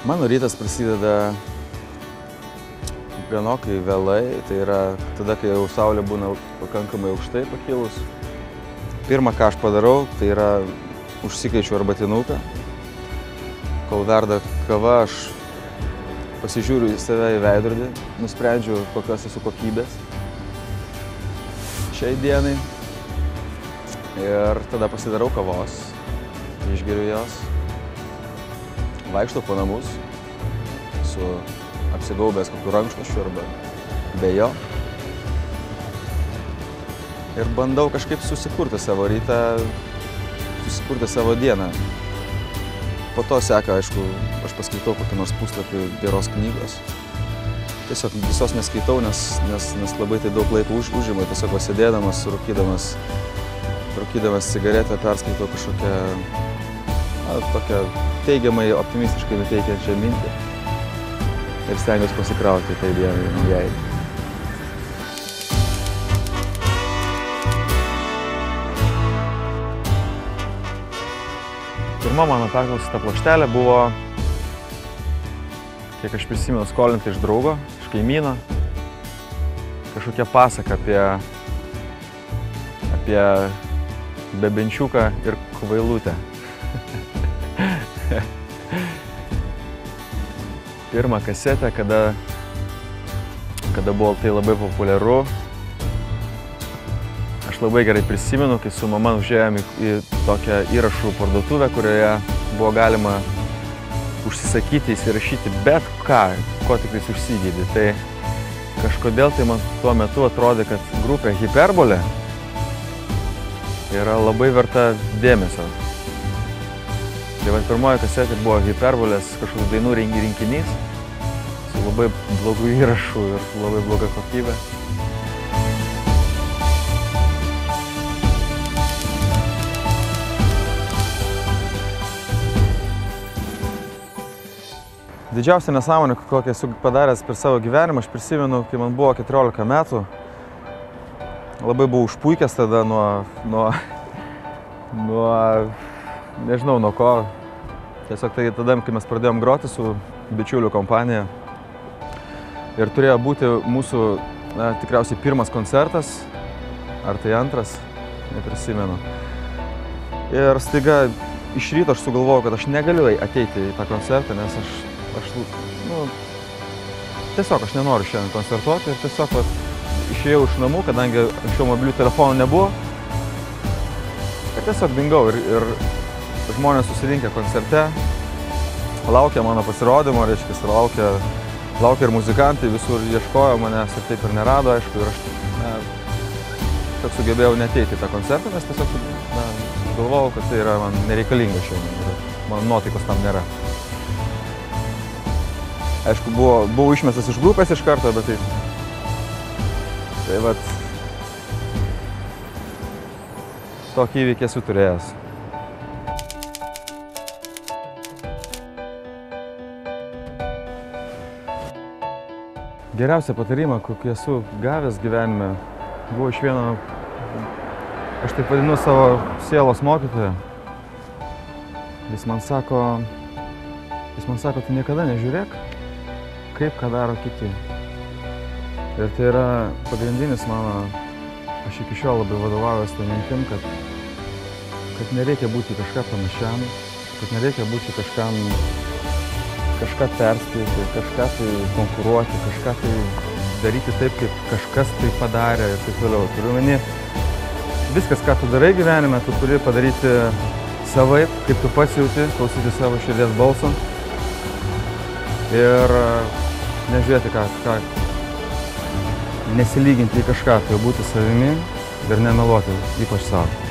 Mano rytas prasideda ganokai vėlai, tai yra tada, kai jau saulė būna pakankamai aukštai pakilus. Pirma, ką aš padarau, tai yra užsikeičiu arbatinuką. Kol verda kava, aš pasižiūriu į save į veidrodį, nusprendžiu, kokios esu kokybės šiai dienai. Ir tada pasidarau kavos, išgeriu jos. Vaikštau po namus su apsigaubęs kokiu rankšluosčiu arba be jo. Ir bandau kažkaip susikurti savo rytą, susikurti savo dieną. Po to seka, aišku, aš paskaitau kokį nors puslapį geros knygos. Tiesiog visos neskaitau, nes labai tai daug laiko užima. Tiesiog pasėdėdamas, rūkydamas cigaretę, perskaitau kažkokią tokią teigiamai, optimistiškai nuteikiančią mintį. Ir stengiuosi pasikrauti tai dienai jai. Pirma mano perklausyta plokštelė buvo, kiek aš prisimenu, skolinta iš draugo, iš kaimyno. Kažkokia pasaka apie bebenčiuką ir kvailutę. Pirmą kasetę, kada buvo tai labai populiaru. Aš labai gerai prisimenu, kai su mama užėjome į tokią įrašų parduotuvę, kurioje buvo galima užsisakyti, įsirašyti bet ką, ko tikrais užsigeidi. Tai kažkodėl tai man tuo metu atrodė, kad grupė Hyperbolė yra labai verta dėmesio. Tai va, pirmoji kasetė buvo Hyperbolės kažkoks dainų rinkinys su labai blogų įrašų ir labai bloga kokybė. Didžiausia nesąmonė, kokią esu padaręs per savo gyvenimą, aš prisimenu, kai man buvo 14 metų. Labai buvau užpuikęs tada nuo nežinau nuo ko. Tiesiog tai tada, kai mes pradėjom groti su bičiulių kompanija. Ir turėjo būti mūsų tikriausiai pirmas koncertas, ar tai antras, neprisimenu. Ir staiga iš ryto aš sugalvojau, kad aš negaliu ateiti į tą koncertą, nes tiesiog aš nenoriu šiandien koncertuoti. Ir tiesiog išėjau iš namų, kadangi anksčiau mobilių telefonų nebuvo. Ir tiesiog dingau ir žmonės susirinkę koncerte, laukia mano pasirodymo, reiškia, laukia ir muzikantai, visur ieškojo manęs ir taip ir nerado, aišku, ir aš tiesiog sugebėjau neateiti į tą koncertą, nes tiesiog galvojau, kad tai yra man nereikalinga šiandien ir man nuotaikos tam nėra. Aišku, buvau išmestas iš grupės iš karto, bet tai vat tokį įvykį esu turėjęs. Geriausią patarimą, kokį esu gavęs gyvenime, buvo iš vieno, aš taip vadinu, savo sielos mokytoją. Jis man sako, tu niekada nežiūrėk, kaip ką daro kiti. Ir tai yra pagrindinis mano, aš iki šiol labai vadovaujuosi tą mintim, kad nereikia būti kažką panašiam, kad nereikia būti kažką perspėti, kažką tai konkuruoti, kažką tai daryti taip, kaip kažkas tai padarė ir taip toliau. Turiu omeny, viskas, ką tu darai gyvenime, tu turi padaryti savaip, kaip tu pats jauti, klausyti savo širdies balso ir nežiūrėti nesilyginti į kažką, tai būti savimi ir nemeluoti, ypač savo.